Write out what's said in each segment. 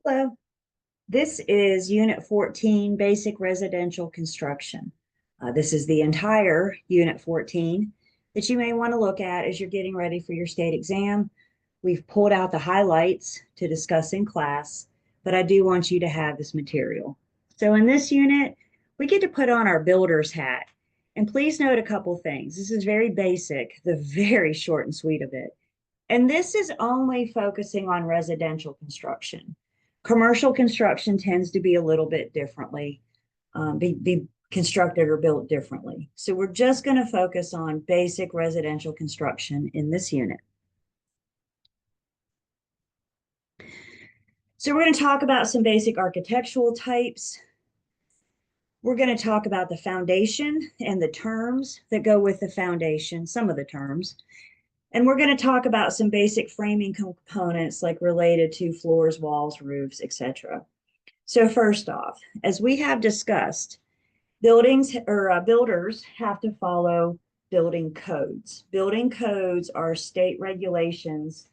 Hello, this is Unit 14, Basic Residential Construction. This is the entire Unit 14 that you may want to look at as you're getting ready for your state exam. We've pulled out the highlights to discuss in class, but I do want you to have this material. So in this unit, we get to put on our builder's hat. And please note a couple things. This is very basic, the very short and sweet of it. And this is only focusing on residential construction. Commercial construction tends to be a little bit differently, be constructed or built differently. So we're just going to focus on basic residential construction in this unit. So we're going to talk about some basic architectural types. We're going to talk about the foundation and the terms that go with the foundation, some of the terms. And we're going to talk about some basic framing components like related to floors, walls, roofs, etc. So first off, as we have discussed, builders have to follow building codes. Building codes are state regulations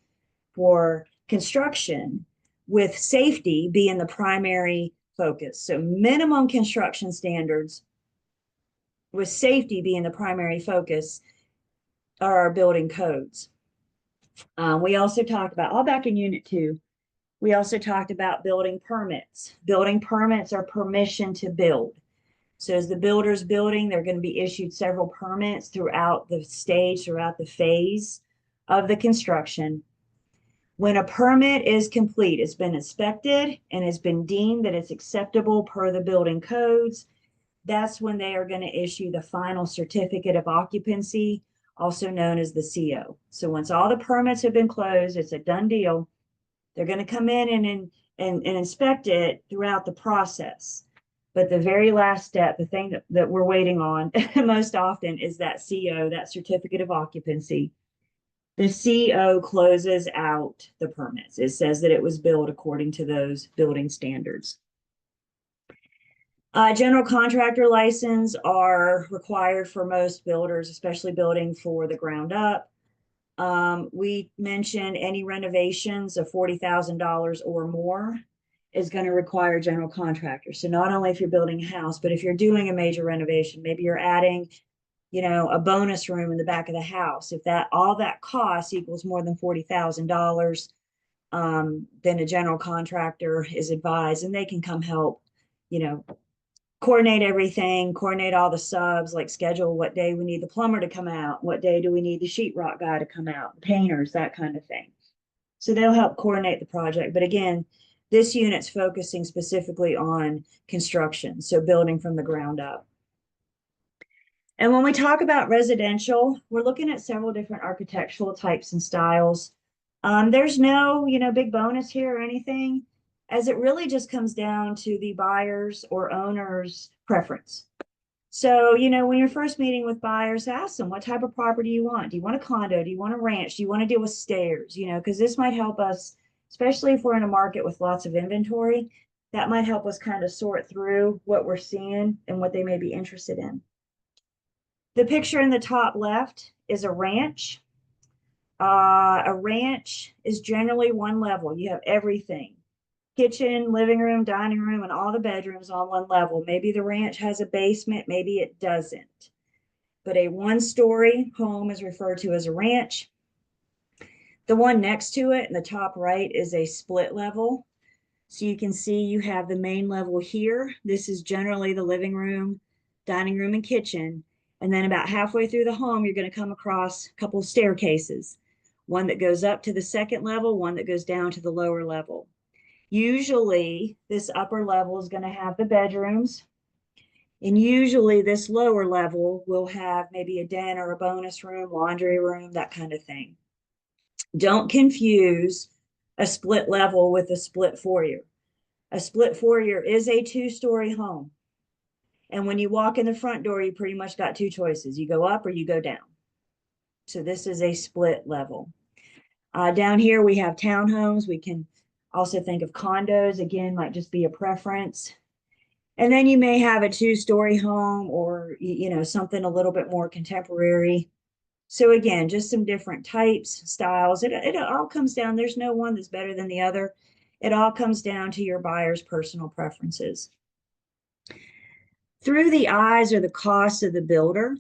for construction with safety being the primary focus. So minimum construction standards with safety being the primary focus are our building codes. We also talked about, all back in Unit 2, we also talked about building permits. Building permits are permission to build. So as the builder's building, they're going to be issued several permits throughout the stage, throughout the phase of the construction. When a permit is complete, it's been inspected and has been deemed that it's acceptable per the building codes, that's when they are going to issue the final certificate of occupancy, also known as the CO. So once all the permits have been closed, it's a done deal. They're going to come in and inspect it throughout the process. But the very last step, the thing that we're waiting on most often is that CO, that certificate of occupancy. The CO closes out the permits. It says that it was built according to those building standards. General contractor license are required for most builders, especially building for the ground up. We mentioned any renovations of $40,000 or more is going to require general contractor. So not only if you're building a house, but if you're doing a major renovation, maybe you're adding, a bonus room in the back of the house. If that all that cost equals more than $40,000, then a general contractor is advised, and they can come help, coordinate everything, coordinate all the subs, like schedule what day we need the plumber to come out, what day do we need the sheetrock guy to come out, the painters, that kind of thing. So they'll help coordinate the project. But again, this unit's focusing specifically on construction, so building from the ground up. And when we talk about residential, we're looking at several different architectural types and styles. There's no, big bonus here or anything, as it really just comes down to the buyer's or owner's preference. So, when you're first meeting with buyers, ask them what type of property you want. Do you want a condo? Do you want a ranch? Do you want to deal with stairs? Because this might help us, especially if we're in a market with lots of inventory, that might help us kind of sort through what we're seeing and what they may be interested in. The picture in the top left is a ranch. A ranch is generally one level. You have everything. Kitchen, living room, dining room, and all the bedrooms on one level. Maybe the ranch has a basement, maybe it doesn't. But a one-story home is referred to as a ranch. The one next to it in the top right is a split level. So you can see you have the main level here. This is generally the living room, dining room, and kitchen. And then about halfway through the home, you're going to come across a couple of staircases. One that goes up to the second level, one that goes down to the lower level. Usually this upper level is going to have the bedrooms, and usually this lower level will have maybe a den or a bonus room, laundry room, that kind of thing. Don't confuse a split level with a split foyer. A split foyer is a two-story home. And when you walk in the front door, you pretty much got two choices. You go up or you go down. So this is a split level. Down here we have townhomes. We can also think of condos, again, might just be a preference. And then you may have a two-story home or, something a little bit more contemporary. So again, just some different types, styles. It all comes down, there's no one that's better than the other. It all comes down to your buyer's personal preferences. Through the eyes or the cost of the builder,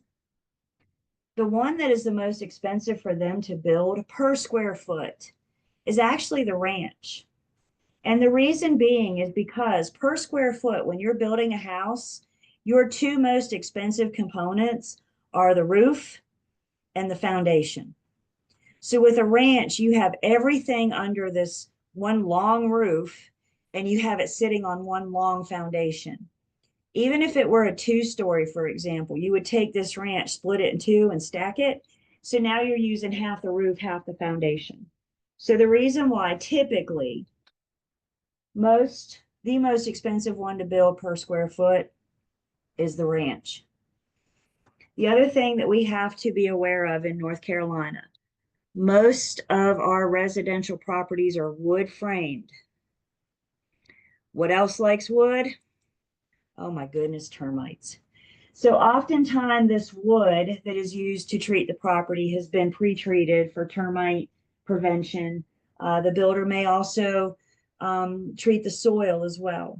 the one that is the most expensive for them to build per square foot is actually the ranch. And the reason being is because per square foot, when you're building a house, your two most expensive components are the roof and the foundation. So with a ranch, you have everything under this one long roof and you have it sitting on one long foundation. Even if it were a two-story, for example, you would take this ranch, split it in two and stack it. So now you're using half the roof, half the foundation. So the reason why typically the most expensive one to build per square foot is the ranch. The other thing that we have to be aware of in North Carolina, most of our residential properties are wood framed. What else likes wood? Oh my goodness, termites. So oftentimes this wood that is used to treat the property has been pre-treated for termite prevention. The builder may also treat the soil as well.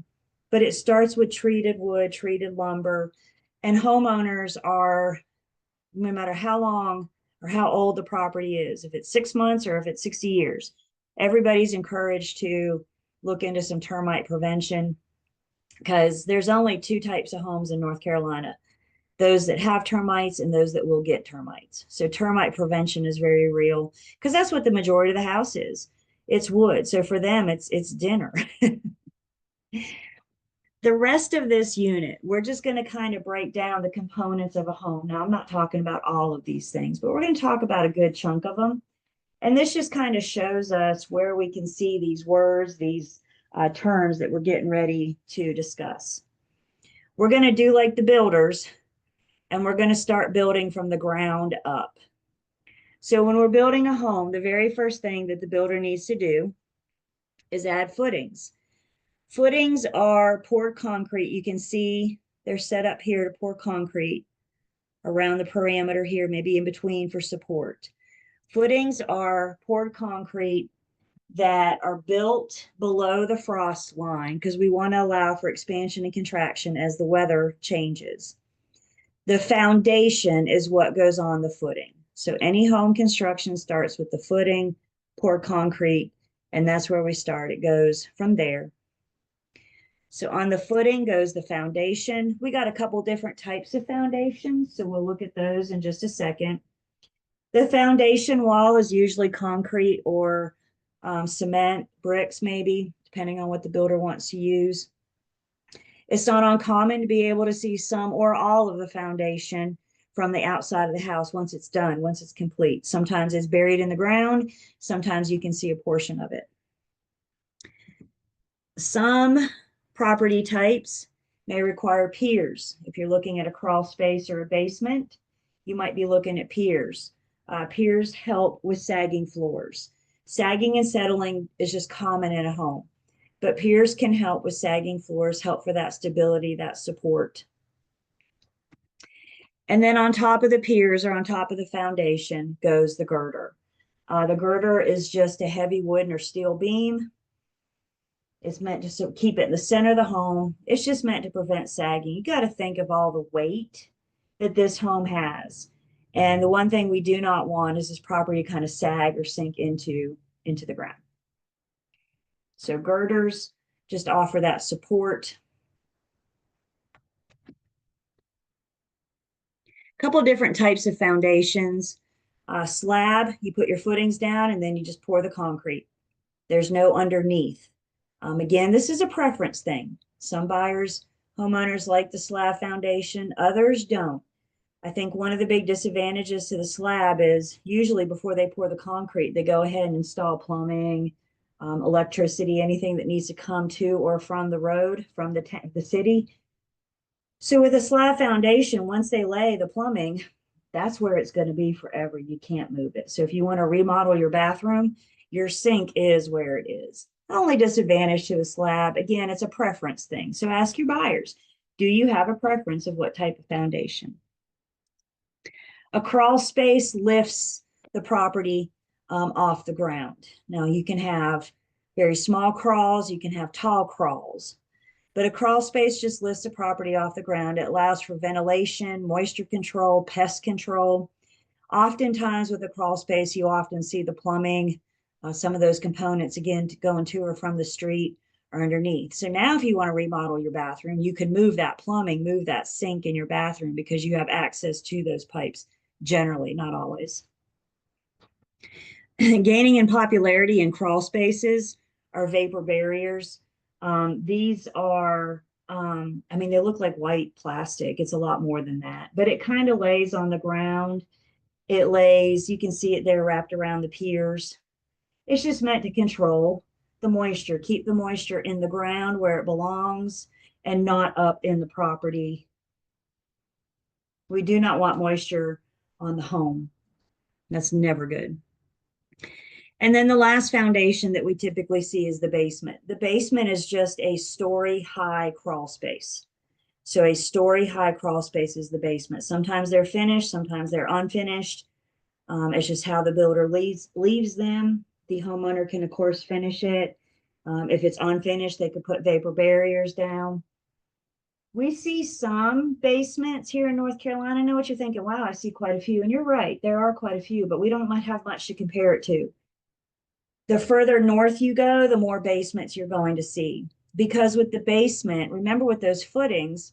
But it starts with treated wood, treated lumber, and homeowners are, no matter how long or how old the property is, if it's 6 months or if it's 60 years, everybody's encouraged to look into some termite prevention because there's only two types of homes in North Carolina, those that have termites and those that will get termites. So termite prevention is very real because that's what the majority of the house is. It's wood. So for them, it's dinner. The rest of this unit, we're just going to kind of break down the components of a home. Now, I'm not talking about all of these things, but we're going to talk about a good chunk of them. And this just kind of shows us where we can see these words, these terms that we're getting ready to discuss. We're going to do like the builders, and we're going to start building from the ground up. So when we're building a home, the very first thing that the builder needs to do is add footings. Footings are poured concrete. You can see they're set up here to pour concrete around the parameter here, maybe in between for support. Footings are poured concrete that are built below the frost line because we want to allow for expansion and contraction as the weather changes. The foundation is what goes on the footing. So any home construction starts with the footing, poured concrete, and that's where we start. It goes from there. So on the footing goes the foundation. We got a couple different types of foundations, so we'll look at those in just a second. The foundation wall is usually concrete or cement, bricks maybe, depending on what the builder wants to use. It's not uncommon to be able to see some or all of the foundation from the outside of the house once it's done, once it's complete. Sometimes it's buried in the ground. Sometimes you can see a portion of it. Some property types may require piers. If you're looking at a crawl space or a basement, you might be looking at piers. Piers help with sagging floors. Sagging and settling is just common in a home, but piers can help with sagging floors, help for that stability, that support. And then on top of the piers or on top of the foundation goes the girder. The girder is just a heavy wooden or steel beam. It's meant to keep it in the center of the home. It's just meant to prevent sagging. You got to think of all the weight that this home has. And the one thing we do not want is this property kind of sag or sink into the ground. So girders just offer that support. A couple of different types of foundations. Slab, you put your footings down and then you just pour the concrete. There's no underneath. Again, this is a preference thing. Some buyers, homeowners like the slab foundation, others don't. I think one of the big disadvantages to the slab is usually before they pour the concrete, they go ahead and install plumbing, electricity, anything that needs to come to or from the road, from the city. So with a slab foundation, once they lay the plumbing, that's where it's going to be forever. You can't move it. So if you want to remodel your bathroom, your sink is where it is. The only disadvantage to a slab, again, it's a preference thing. So ask your buyers, do you have a preference of what type of foundation? A crawl space lifts the property off the ground. Now you can have very small crawls. You can have tall crawls. But a crawl space just lifts the property off the ground. It allows for ventilation, moisture control, pest control. Oftentimes with a crawl space, you often see the plumbing, some of those components, again, going to or from the street or underneath. So now if you want to remodel your bathroom, you can move that plumbing, move that sink in your bathroom because you have access to those pipes, generally, not always. Gaining in popularity in crawl spaces are vapor barriers. These are, I mean, they look like white plastic. It's a lot more than that, but it kind of lays on the ground. It lays, you can see it there wrapped around the piers. It's just meant to control the moisture, keep the moisture in the ground where it belongs and not up in the property. We do not want moisture on the home. That's never good. And then the last foundation that we typically see is the basement. The basement is just a story high crawl space. So a story high crawl space is the basement. Sometimes they're finished, sometimes they're unfinished. It's just how the builder leaves them. The homeowner can, of course, finish it. If it's unfinished, they could put vapor barriers down. We see some basements here in North Carolina. I know what you're thinking. Wow, I see quite a few. And you're right, there are quite a few, but we don't have much to compare it to. The further north you go, the more basements you're going to see. Because with the basement, remember with those footings,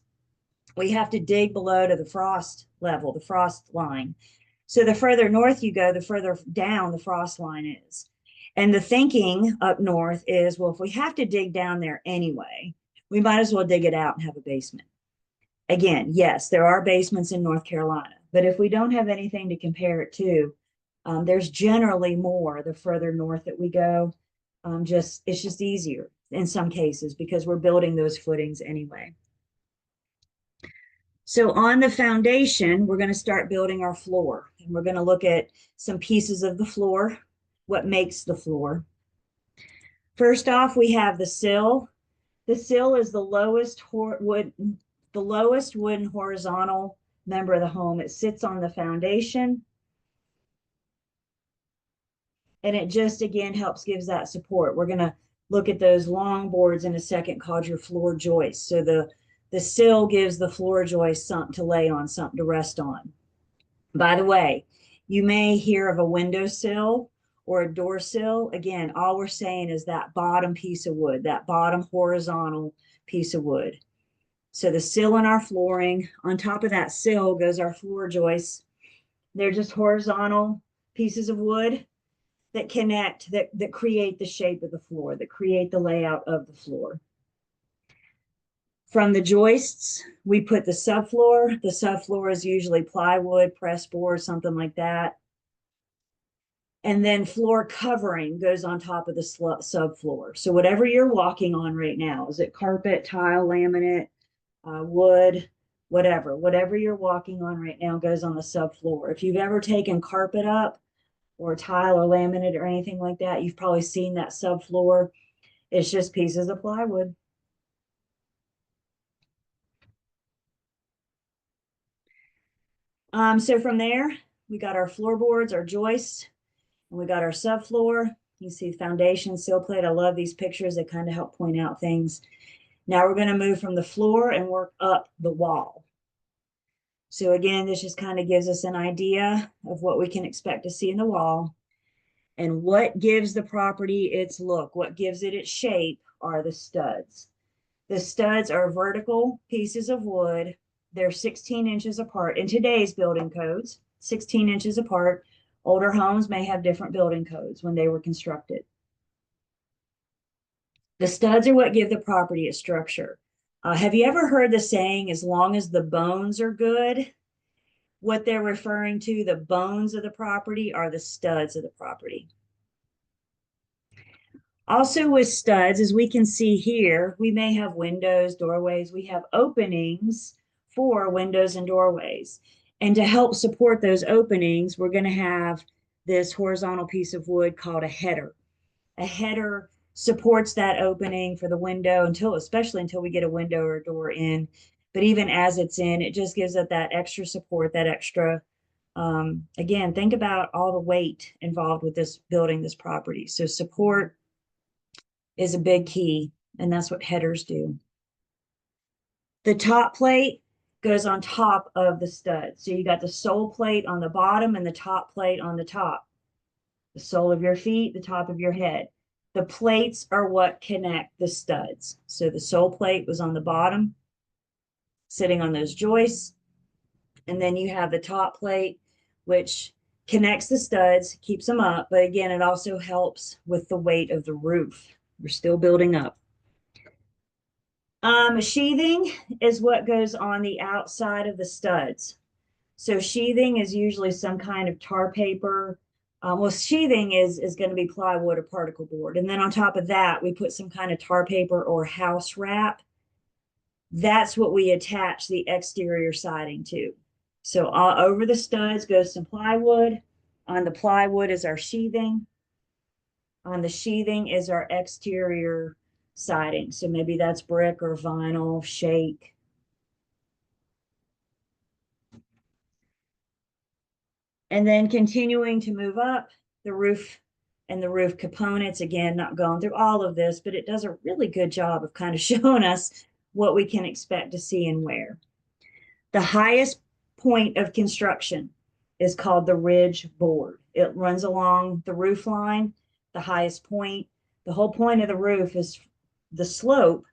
we have to dig below to the frost level, the frost line. So the further north you go, the further down the frost line is. And the thinking up north is, well, if we have to dig down there anyway, we might as well dig it out and have a basement. Again, yes, there are basements in North Carolina, but if we don't have anything to compare it to, there's generally more the further north that we go. It's just easier in some cases because we're building those footings anyway. So on the foundation, we're going to start building our floor. And we're going to look at some pieces of the floor, what makes the floor. First off, we have the sill. The sill is the lowest wooden horizontal member of the home. It sits on the foundation. And it just, again, gives that support. We're going to look at those long boards in a second called your floor joist. So the sill gives the floor joist something to lay on, something to rest on. By the way, you may hear of a windowsill or a door sill. Again, all we're saying is that bottom piece of wood, that bottom horizontal piece of wood. So the sill in our flooring, on top of that sill goes our floor joists. They're just horizontal pieces of wood that connect, that create the shape of the floor, that create the layout of the floor. From the joists, we put the subfloor. The subfloor is usually plywood, press board, something like that. And then floor covering goes on top of the subfloor. So whatever you're walking on right now, is it carpet, tile, laminate, wood, whatever you're walking on right now goes on the subfloor. If you've ever taken carpet up or tile or laminate or anything like that, you've probably seen that subfloor. It's just pieces of plywood. So from there, we got our floorboards, our joists, and we got our subfloor. You see foundation, sill plate. I love these pictures. They kind of help point out things. Now we're going to move from the floor and work up the wall. So again, this just kind of gives us an idea of what we can expect to see in the wall. And what gives the property its look, what gives it its shape are the studs. The studs are vertical pieces of wood. They're 16 inches apart. In today's building codes, 16 inches apart. Older homes may have different building codes when they were constructed. The studs are what give the property a structure. Have you ever heard the saying, as long as the bones are good? What they're referring to, the bones of the property, are the studs of the property. Also with studs, as we can see here, we may have windows, doorways, we have openings for windows and doorways. And to help support those openings, we're going to have this horizontal piece of wood called a header. A header supports that opening for the window especially until we get a window or a door in. But even as it's in, it just gives it that extra support, that extra, again, think about all the weight involved with this building, this property. So support, is a big key, and that's what headers do. The top plate goes on top of the stud. So you got the sole plate on the bottom and the top plate on the top. The sole of your feet, the top of your head. The plates are what connect the studs. So the sole plate was on the bottom, sitting on those joists. And then you have the top plate, which connects the studs, keeps them up. But again, it also helps with the weight of the roof. We're still building up. Sheathing is what goes on the outside of the studs. So sheathing is usually some kind of tar paper. Well, sheathing is going to be plywood or particle board. And then on top of that, we put some kind of tar paper or house wrap. That's what we attach the exterior siding to. So over the studs goes some plywood. On the plywood is our sheathing. On the sheathing is our exterior siding. So maybe that's brick or vinyl, shake. And then continuing to move up, the roof and the roof components, again, not going through all of this, but it does a really good job of kind of showing us what we can expect to see and where. The highest point of construction is called the ridge board. It runs along the roof line, the highest point. The whole point of the roof is the slope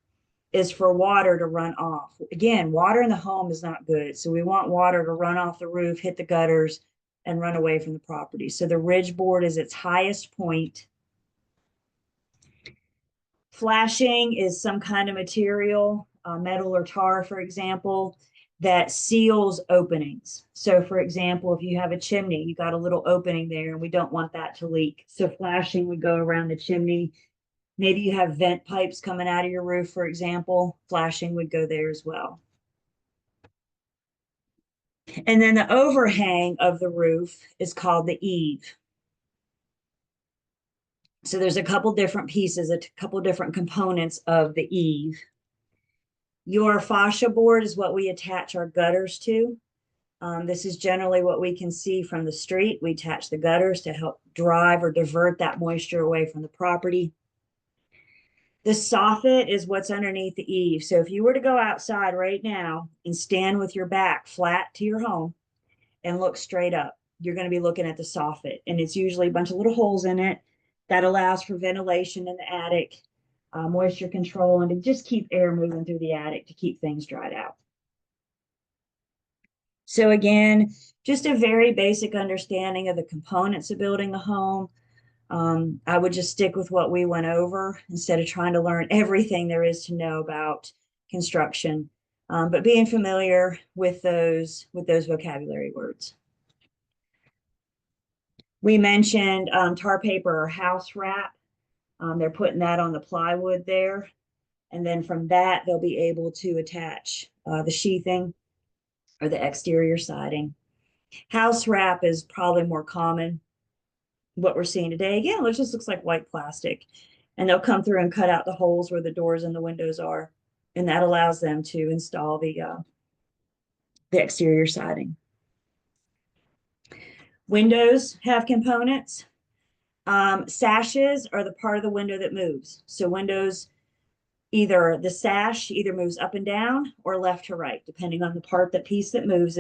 is for water to run off. Again, water in the home is not good. So we want water to run off the roof, hit the gutters, and run away from the property. So the ridge board is its highest point. Flashing is some kind of material, metal or tar, for example, that seals openings. So for example, if you have a chimney, you got a little opening there and we don't want that to leak. So flashing would go around the chimney. Maybe you have vent pipes coming out of your roof, for example, flashing would go there as well. And then the overhang of the roof is called the eave. So there's a couple different pieces, a couple different components of the eave. Your fascia board is what we attach our gutters to. This is generally what we can see from the street. We attach the gutters to help drive or divert that moisture away from the property. The soffit is what's underneath the eave. So if you were to go outside right now and stand with your back flat to your home and look straight up, you're going to be looking at the soffit. And it's usually a bunch of little holes in it that allows for ventilation in the attic, moisture control, and to just keep air moving through the attic to keep things dried out. So again, just a very basic understanding of the components of building a home. I would just stick with what we went over instead of trying to learn everything there is to know about construction, but being familiar with those vocabulary words. We mentioned tar paper or house wrap. They're putting that on the plywood there. And then from that, they'll be able to attach the sheathing or the exterior siding. House wrap is probably more common. What we're seeing today, again, it just looks like white plastic. And they'll come through and cut out the holes where the doors and the windows are. And that allows them to install the exterior siding. Windows have components. Sashes are the part of the window that moves. So windows, either the sash either moves up and down or left to right, depending on the part that piece that moves.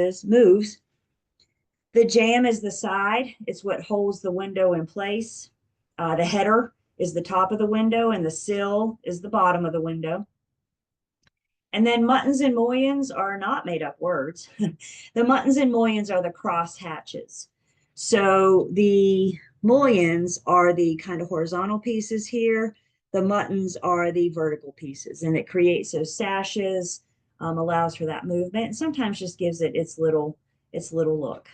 The jamb is the side. It's what holds the window in place. The header is the top of the window and the sill is the bottom of the window. And then muttons and mullions are not made up words. The muttons and mullions are the cross hatches. So the mullions are the kind of horizontal pieces here. The muttons are the vertical pieces, and it creates those sashes, allows for that movement, and sometimes just gives it its little look.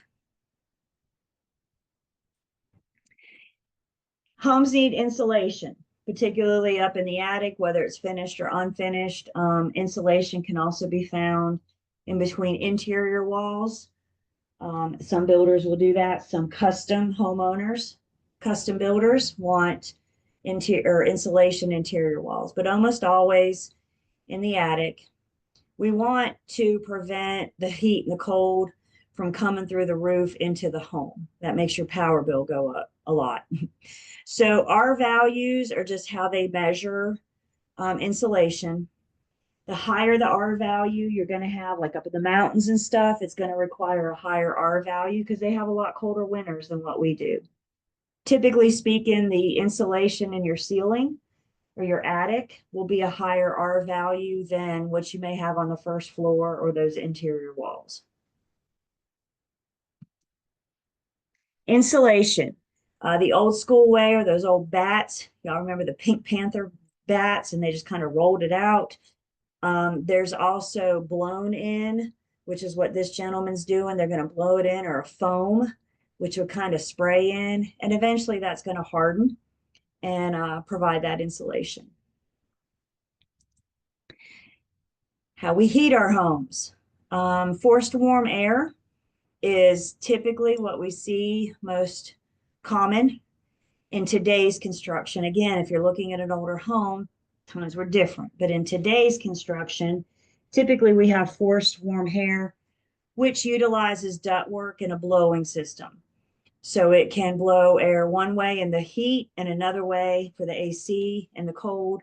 Homes need insulation, particularly up in the attic, whether it's finished or unfinished. Insulation can also be found in between interior walls. Some builders will do that. Some custom builders want insulation interior walls, but almost always in the attic. We want to prevent the heat and the cold from coming through the roof into the home. That makes your power bill go up a lot. So R values are just how they measure insulation. The higher the R value you're going to have, like up in the mountains and stuff, it's going to require a higher R value because they have a lot colder winters than what we do. Typically speaking, the insulation in your ceiling or your attic will be a higher R value than what you may have on the first floor or those interior walls. Insulation. The old school way or those old bats. Y'all remember the Pink Panther bats and they just kind of rolled it out. There's also blown in, which is what this gentleman's doing. They're going to blow it in, or a foam, which will kind of spray in. And eventually that's going to harden and provide that insulation. How we heat our homes. Forced warm air is typically what we see most common in today's construction. Again, if you're looking at an older home, times were different. But in today's construction, typically we have forced warm air, which utilizes ductwork and a blowing system. So it can blow air one way in the heat and another way for the AC and the cold,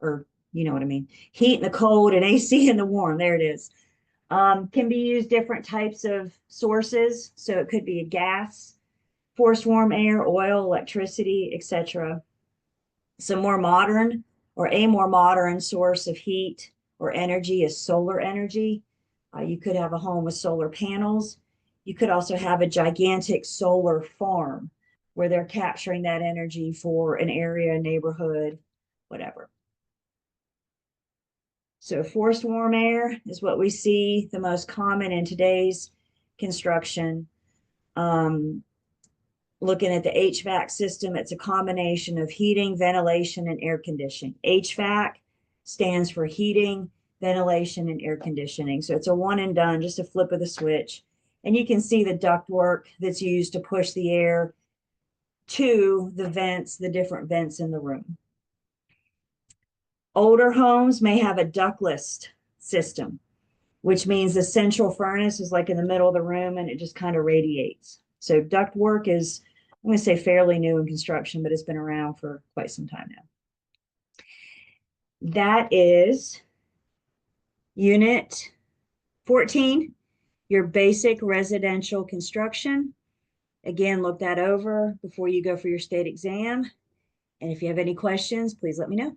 or you know what I mean, heat and the cold and AC and the warm. There it is. Can be used different types of sources. So it could be a gas, forced warm air, oil, electricity, etc. Some more modern or a more modern source of heat or energy is solar energy. You could have a home with solar panels. You could also have a gigantic solar farm where they're capturing that energy for an area, neighborhood, whatever. So forced warm air is what we see the most common in today's construction. Looking at the HVAC system, it's a combination of heating, ventilation, and air conditioning. HVAC stands for heating, ventilation, and air conditioning. So it's a one and done, just a flip of the switch. And you can see the ductwork that's used to push the air to the vents, the different vents in the room. Older homes may have a ductless system, which means the central furnace is like in the middle of the room and it just kind of radiates. So ductwork is, I'm going to say, fairly new in construction, but it's been around for quite some time now. That is Unit 14, your basic residential construction. Again, look that over before you go for your state exam. And if you have any questions, please let me know.